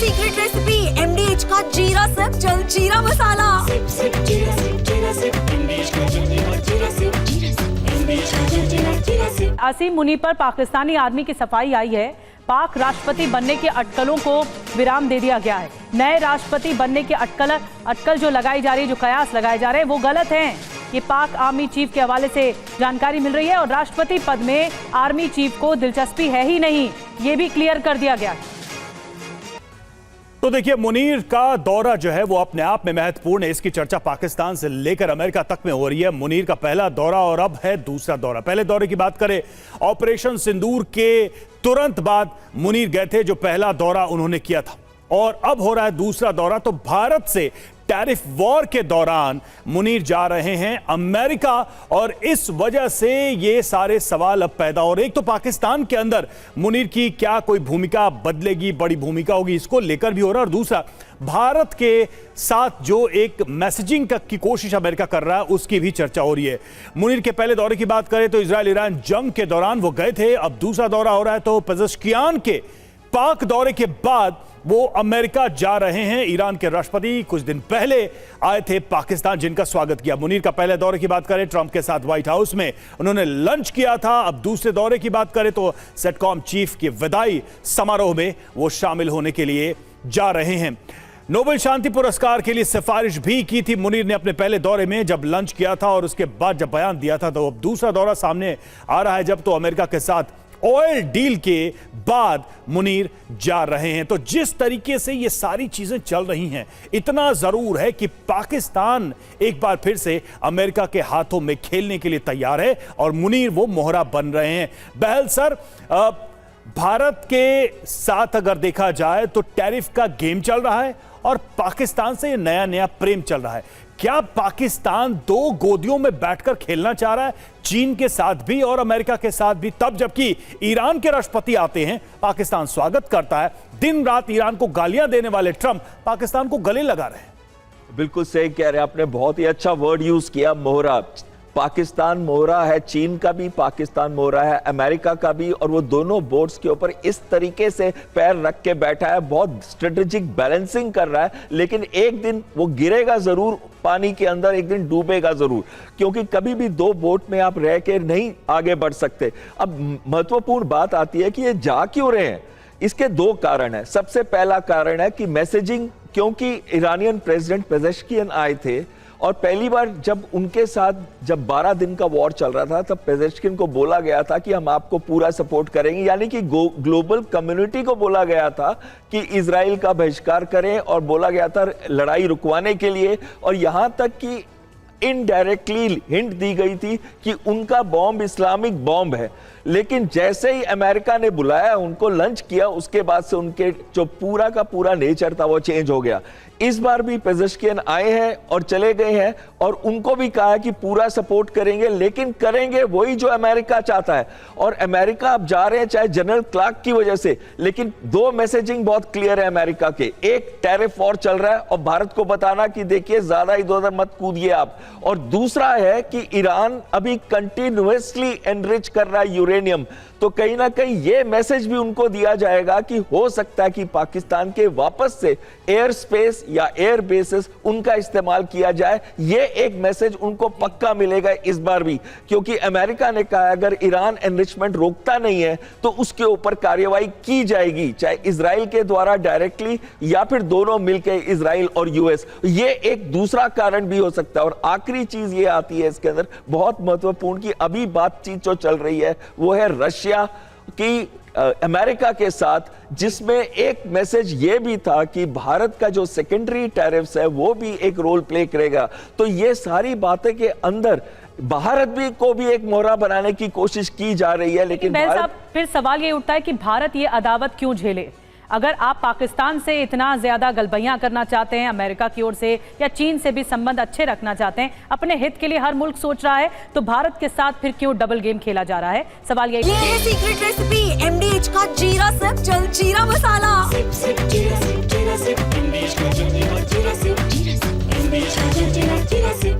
Secret recipe MDH का जीरा SIP jaljeera मसाला। SIP SIP जीरा सिप जीरा सिप MDH का जलजीरा जीरा सिप MDH का जलजीरा जीरा सिप। असीम मुनीर पर पाकिस्तानी आर्मी की सफाई आई है। पाक राष्ट्रपति बनने के अटकलों को विराम दे दिया गया है। नए राष्ट्रपति बनने के अटकल जो लगाई जा रही है, जो कयास लगाए जा रहे हैं, वो गलत हैं। ये पाक आर्मी चीफ के हवाले से जानकारी मिल रही है और राष्ट्रपति पद में आर्मी चीफ को दिलचस्पी है ही नहीं, ये भी क्लियर कर दिया गया है। तो देखिए, मुनीर का दौरा जो है वो अपने आप में महत्वपूर्ण है। इसकी चर्चा पाकिस्तान से लेकर अमेरिका तक में हो रही है। मुनीर का पहला दौरा और अब है दूसरा दौरा। पहले दौरे की बात करें, ऑपरेशन सिंदूर के तुरंत बाद मुनीर गए थे, जो पहला दौरा उन्होंने किया था, और अब हो रहा है दूसरा दौरा। तो भारत से टैरिफ वॉर के दौरान मुनीर जा रहे हैं अमेरिका, और इस वजह से ये सारे सवाल अब पैदा हो रहे हैं। एक तो पाकिस्तान के अंदर मुनीर की क्या कोई भूमिका बदलेगी, बड़ी भूमिका होगी, इसको लेकर भी हो रहा है, और दूसरा भारत के साथ जो एक मैसेजिंग की कोशिश अमेरिका कर रहा है, उसकी भी चर्चा हो रही है। मुनीर के पहले दौरे की बात करें तो इजराइल ईरान जंग के दौरान वो गए थे, अब दूसरा दौरा हो रहा है। तो पेजेश्कियान के पाक दौरे के बाद वो अमेरिका जा रहे हैं। ईरान के राष्ट्रपति कुछ दिन पहले आए थे पाकिस्तान, जिनका स्वागत किया। मुनीर का पहले दौरे की बात करें, ट्रंप के साथ व्हाइट हाउस में उन्होंने लंच किया था। अब दूसरे दौरे की बात करें तो सेटकॉम चीफ के विदाई समारोह में वो शामिल होने के लिए जा रहे हैं। नोबेल शांति पुरस्कार के लिए सिफारिश भी की थी मुनीर ने अपने पहले दौरे में, जब लंच किया था और उसके बाद जब बयान दिया था। तो अब दूसरा दौरा सामने आ रहा है, जब तो अमेरिका के साथ ऑयल डील के बाद मुनीर जा रहे हैं। तो जिस तरीके से ये सारी चीजें चल रही हैं, इतना जरूर है कि पाकिस्तान एक बार फिर से अमेरिका के हाथों में खेलने के लिए तैयार है, और मुनीर वो मोहरा बन रहे हैं। बहल सर, भारत के साथ अगर देखा जाए तो टैरिफ का गेम चल रहा है और पाकिस्तान से नया नया प्रेम चल रहा है। क्या पाकिस्तान दो गोदियों में बैठकर खेलना चाह रहा है, चीन के साथ भी और अमेरिका के साथ भी? तब जबकि ईरान के राष्ट्रपति आते हैं, पाकिस्तान स्वागत करता है। दिन रात ईरान को गालियां देने वाले ट्रंप पाकिस्तान को गले लगा रहे हैं। बिल्कुल सही कह रहे हैं आपने, बहुत ही अच्छा वर्ड यूज किया, मोहरा। पाकिस्तान मोहरा है, चीन का भी पाकिस्तान मोहरा है, अमेरिका का भी, और वो दोनों बोट्स के ऊपर इस तरीके से पैर रख के बैठा है, बहुत स्ट्रेटेजिक बैलेंसिंग कर रहा है। लेकिन एक दिन वो गिरेगा जरूर पानी के अंदर, एक दिन डूबेगा जरूर, क्योंकि कभी भी दो बोट में आप रह के नहीं आगे बढ़ सकते। अब महत्वपूर्ण बात आती है कि ये जा क्यों रहे हैं। इसके दो कारण है। सबसे पहला कारण है कि मैसेजिंग, क्योंकि ईरानियन प्रेसिडेंट पेजेश्कियान आए थे, और पहली बार जब उनके साथ जब 12 दिन का वॉर चल रहा था, तब पेजेश्कियान को बोला गया था कि हम आपको पूरा सपोर्ट करेंगे, यानी कि ग्लोबल कम्युनिटी को बोला गया था कि इजराइल का बहिष्कार करें, और बोला गया था लड़ाई रुकवाने के लिए। और यहां तक कि इनडायरेक्टली हिंट दी गई थी कि उनका बॉम्ब इस्लामिक बॉम्ब है। लेकिन जैसे ही अमेरिका ने बुलाया, उनको लंच किया, उसके बाद से उनके जो पूरा का पूरा नेचर था वो चेंज हो गया। इस बार भी पेजेश्कियान आए हैं और चले गए हैं, और उनको भी कहा है कि पूरा सपोर्ट करेंगे, लेकिन करेंगे वही जो अमेरिका चाहता है। और अमेरिका अब जा रहे हैं चाहे जनरल क्लार्क की वजह से, लेकिन दो मैसेजिंग बहुत क्लियर है अमेरिका के। एक, टैरिफ वॉर चल रहा है और भारत को बताना कि देखिए ज्यादा इधर उधर मत कूदिए आप। और दूसरा है कि ईरान अभी कंटिन्यूअसली एनरिच कर रहा है यूरेनियम, तो कहीं ना कहीं ये मैसेज भी उनको दिया जाएगा कि हो सकता है कि पाकिस्तान के वापस से एयर स्पेस या एयर बेसिस उनका इस्तेमाल किया जाए। ये एक मैसेज उनको पक्का मिलेगा इस बार भी, क्योंकि अमेरिका ने कहा अगर ईरान एनरिचमेंट रोकता नहीं है तो उसके ऊपर कार्रवाई की जाएगी, चाहे इजराइल के द्वारा डायरेक्टली या फिर दोनों मिलकर इजराइल और यूएस। ये एक दूसरा कारण भी हो सकता है। और आखिरी चीज ये आती है इसके अंदर बहुत महत्वपूर्ण, कि अभी बातचीत जो चल रही है वो है रशिया की अमेरिका के साथ, जिसमें एक मैसेज ये भी था कि भारत का जो सेकेंडरी टैरिफ्स है वो भी एक रोल प्ले करेगा। तो ये सारी बातें के अंदर भारत भी को भी एक मोहरा बनाने की कोशिश की जा रही है। लेकिन फिर सवाल ये उठता है कि भारत ये अदावत क्यों झेले? अगर आप पाकिस्तान से इतना ज्यादा गलबैयां करना चाहते हैं, अमेरिका की ओर से या चीन से भी संबंध अच्छे रखना चाहते हैं, अपने हित के लिए हर मुल्क सोच रहा है, तो भारत के साथ फिर क्यों डबल गेम खेला जा रहा है? सवाल यही है। सीक्रेट रेसिपी MDH का जीरा सिप जलजीरा मसाला। सिप सिप जीरा सिप MDH का जलजीरा जीरा सिप MDH का जलजीरा जीरा सिप।